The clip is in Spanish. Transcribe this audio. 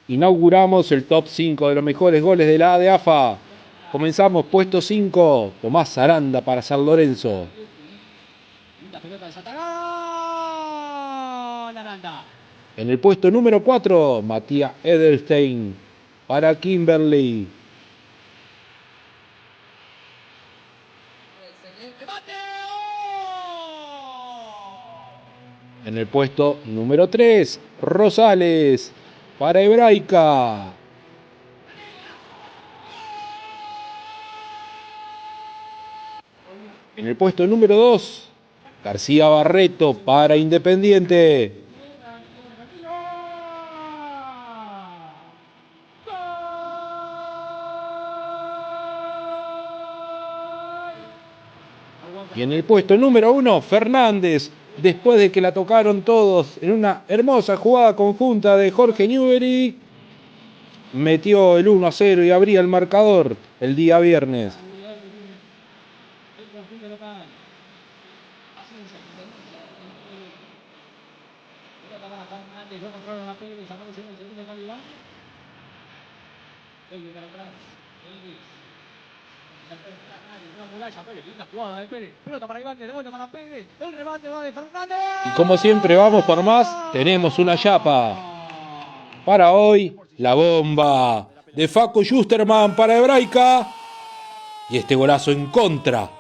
Inauguramos el top 5 de los mejores goles de la A de AFA. Comenzamos puesto 5, Tomás Aranda para San Lorenzo. La pelota de Satagán. Aranda. En el puesto número 4, Matías Edelstein para Kimberley. En el puesto número 3, Rosales para Hebraica. En el puesto número 2, García Barreto para Independiente. Y en el puesto número 1, Fernández, después de que la tocaron todos en una hermosa jugada conjunta de Jorge Newbery, metió el 1-0 y abría el marcador el día viernes. Y como siempre vamos por más, tenemos una chapa. Para hoy, la bomba de Facu Schusterman para Hebraica. Y este golazo en contra